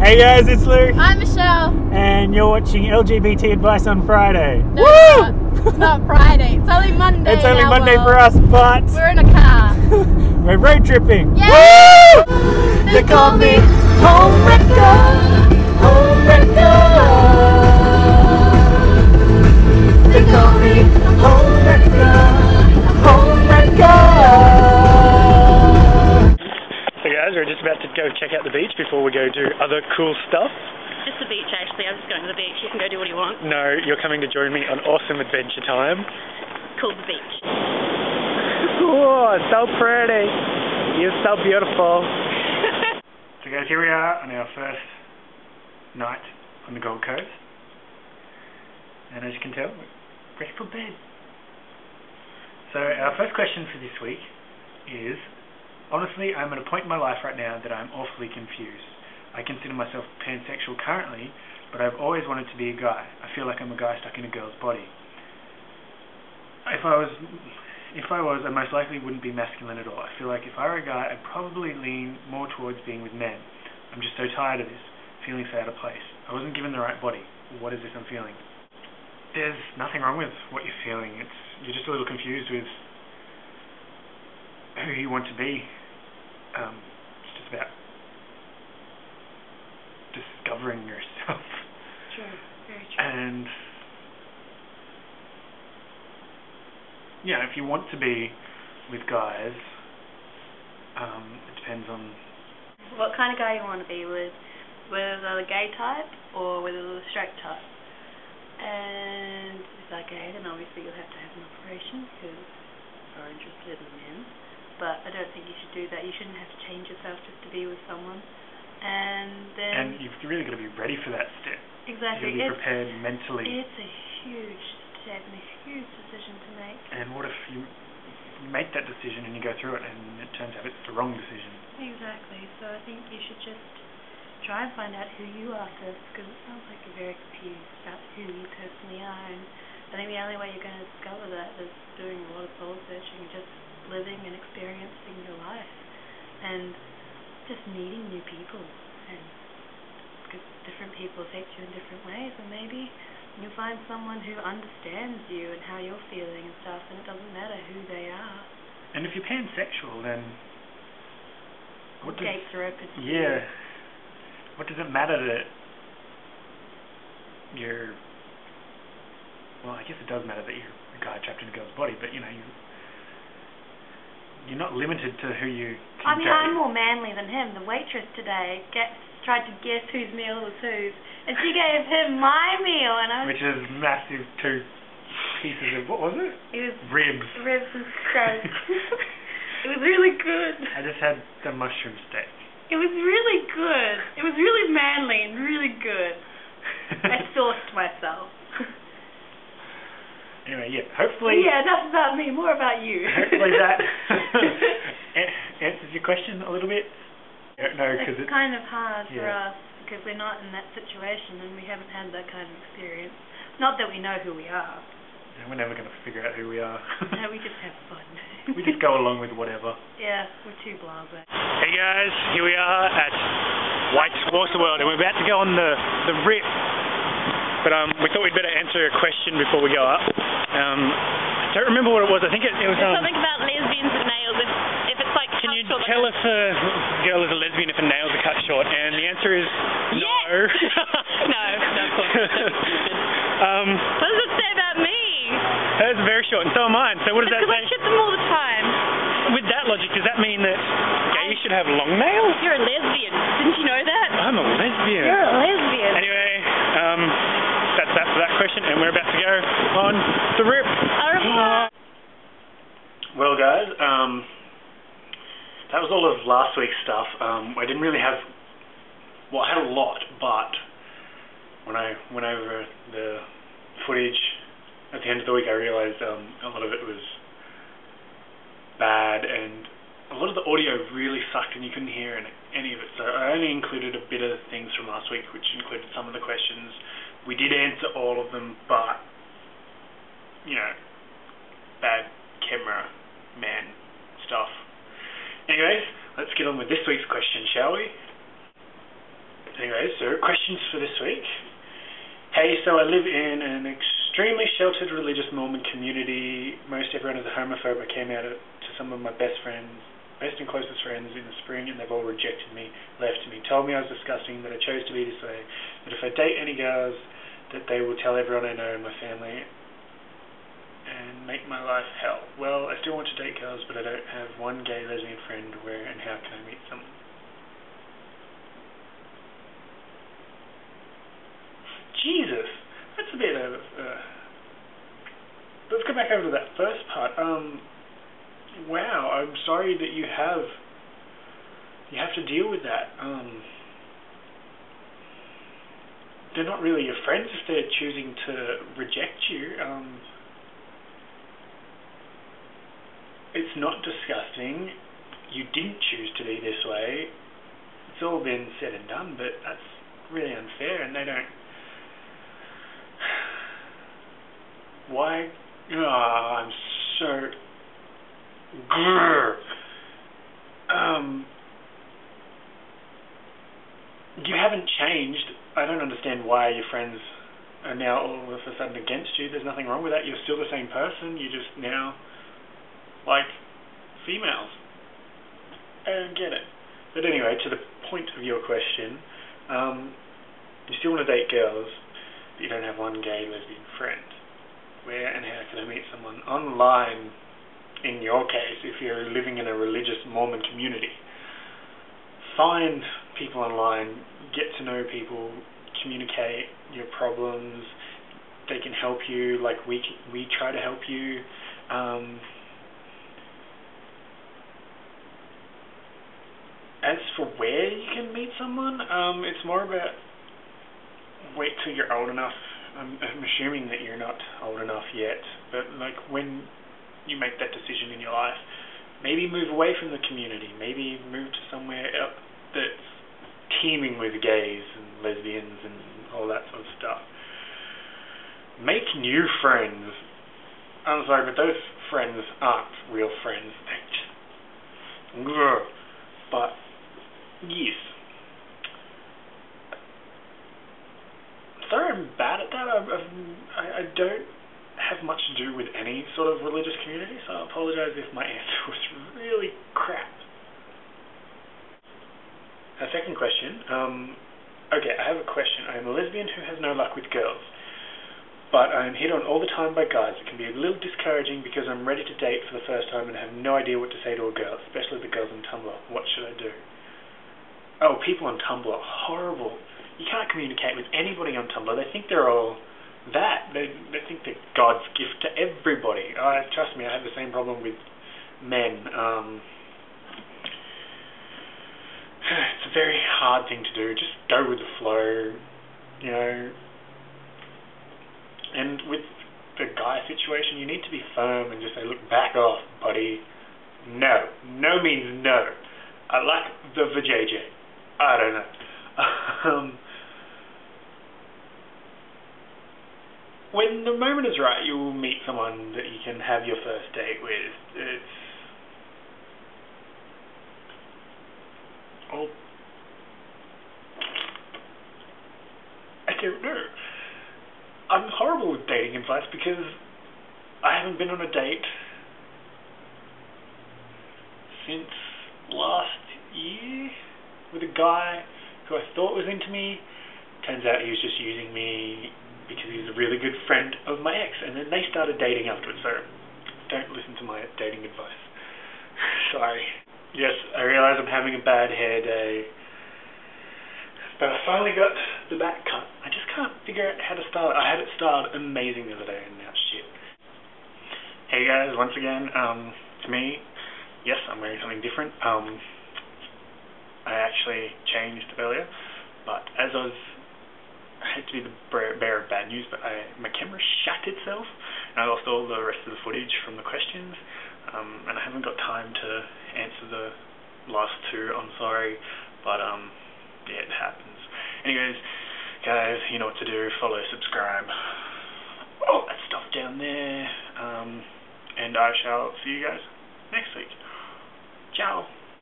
Hey guys, it's Luke. I'm Michelle. And you're watching LGBT Advice on Friday. No, it's not Friday. It's only Monday. It's only now, Monday well, for us, but we're in a car. we're road tripping. Yeah! Woo! They call me Homewrecker. Homewrecker. They call me Homewrecker. Homewrecker. Hey guys, we're just about to go check out the beach before we go do other cool stuff. Just the beach, actually. I'm just going to the beach. You can go do what you want. No, you're coming to join me on awesome adventure time. Called the beach. Oh, so pretty. You're so beautiful. So guys, here we are on our first night on the Gold Coast. And as you can tell, we're ready for bed. So our first question for this week is, honestly, I'm at a point in my life right now that I'm awfully confused. I consider myself pansexual currently, but I've always wanted to be a guy. I feel like I'm a guy stuck in a girl's body. If I was, I most likely wouldn't be masculine at all. I feel like if I were a guy, I'd probably lean more towards being with men. I'm just so tired of this, feeling so out of place. I wasn't given the right body. What is this I'm feeling? There's nothing wrong with what you're feeling. You're just a little confused with who you want to be. It's just about discovering yourself. True, very true. And yeah, if you want to be with guys, it depends on What kind of guy you want to be with? Whether they're the gay type or whether they're the straight type. And if they're gay, then obviously you'll have to have an operation because you're interested in men. But I don't think you should do that. You shouldn't have to change yourself just to be with someone. And you've really got to be ready for that step. Exactly. You've got to be prepared mentally. It's a huge step and a huge decision to make. And what if you make that decision and you go through it and it turns out it's the wrong decision? Exactly. So I think you should just try and find out who you are first, because it sounds like you're very confused about who you personally are. And I think the only way you're going to discover that is doing a lot of soul searching, just living and experiencing your life, and just meeting new people. And because different people affect you in different ways, and maybe you'll find someone who understands you and how you're feeling and stuff, and it doesn't matter who they are. And if you're pansexual, then Gates are open to you. Yeah. What does it matter that you're... Well, I guess it does matter that you're a guy trapped in a girl's body, but you know, you're not limited to who you can date. I'm more manly than him. The waitress today tried to guess whose meal was whose, and she gave him my meal, and I was... Which is massive 2 pieces of... What was it? It was ribs. Ribs and steak. It was really good. I just had the mushroom steak. It was really good. It was really manly and really good. I sauced myself. Anyway, yeah, hopefully... Yeah, enough about me, more about you. Hopefully that answers your question a little bit. No, because it's kind of hard for yeah. us, because we're not in that situation and we haven't had that kind of experience. Not that we know who we are. Yeah, we're never going to figure out who we are. No, we just have fun. We just go along with whatever. Yeah, we're too blasé. Hey guys, here we are at White's Waterworld, and we're about to go on the rip. But we thought we'd better answer a question before we go up. I don't remember what it was. I think it was... something about lesbians and nails. If it's like... Can you tell if a girl is a lesbian if her nails are cut short? And the answer is no. Yes! No, of course. What does it say about me? Hers are very short, and so are mine. So what does that say? Because I shit them all the time. With that logic, does that mean that gays should have long nails? You're a lesbian. Didn't you know that? I'm a lesbian. You're a lesbian. Anyway, that's that for that question, and we're about to go on the rip. Au revoir. Well, guys, that was all of last week's stuff. I didn't really have... Well, I had a lot, but when I went over the footage at the end of the week, I realised a lot of it was bad, and a lot of the audio really sucked and you couldn't hear any of it. So I only included a bit of things from last week, which included some of the questions. We did answer all of them, but, you know, bad camera man stuff. Anyways, let's get on with this week's question, shall we? Anyway, so questions for this week. Hey, so I live in an extremely sheltered religious Mormon community. Most everyone is a homophobe. I came out to some of my best and closest friends in the spring, and they've all rejected me, left me, told me I was disgusting, that I chose to be this way, that if I date any girls, that they will tell everyone I know in my family and make my life hell. Well, I still want to date girls, but I don't have one gay lesbian friend. Where and how can I meet someone? Jesus, that's a bit of... let's go back over to that first part. Wow, I'm sorry that you have to deal with that. They're not really your friends if they're choosing to reject you. It's not disgusting. You didn't choose to be this way. It's all been said and done, but that's really unfair, and they don't... Why? I'm so... You haven't changed. I don't understand why your friends are now all of a sudden against you. There's nothing wrong with that. You're still the same person. You just now like females. I don't get it. But anyway, to the point of your question, you still want to date girls, but you don't have one gay lesbian friend. Where and how can I meet someone? Online, in your case, if you're living in a religious Mormon community. Find people online, get to know people, communicate your problems. They can help you, like we try to help you. As for where you can meet someone, it's more about wait till you're old enough. I'm assuming that you're not old enough yet, but like when you make that decision in your life, maybe move away from the community, maybe move to somewhere else that's teeming with gays and lesbians and all that sort of stuff. Make new friends. I'm sorry, but those friends aren't real friends. They just... But, yes. Sorry I'm bad at that. I don't have much to do with any sort of religious community, so I apologize if my answer was really crap. A second question. Okay, I have a question. I am a lesbian who has no luck with girls, but I am hit on all the time by guys. It can be a little discouraging because I'm ready to date for the first time and have no idea what to say to a girl, especially the girls on Tumblr. What should I do? Oh, people on Tumblr, horrible. You can't communicate with anybody on Tumblr. They think they're all that. They think they're God's gift to everybody. Trust me, I have the same problem with men. It's a very hard thing to do. Just go with the flow, you know. And with the guy situation, you need to be firm and just say, look, back off, buddy. No. No means no. I like the vajayjay. I don't know. When the moment is right, you will meet someone that you can have your first date with. I don't know. I'm horrible with dating advice because I haven't been on a date since last year with a guy who I thought was into me. Turns out he was just using me because he's a really good friend of my ex, and then they started dating afterwards, so don't listen to my dating advice. Sorry. Yes, I realise I'm having a bad hair day, but I finally got the back cut. I just can't figure out how to style it. I had it styled amazing the other day, and now shit. Hey guys, once again, it's me. Yes, I'm wearing something different. I actually changed earlier, but as I hate to be the bearer of bad news, but my camera shut itself, and I lost all the rest of the footage from the questions, and I haven't got time to answer the last two. I'm sorry, but yeah, it happens. Anyways, guys, you know what to do. Follow, subscribe, all that stuff down there, and I shall see you guys next week. Ciao.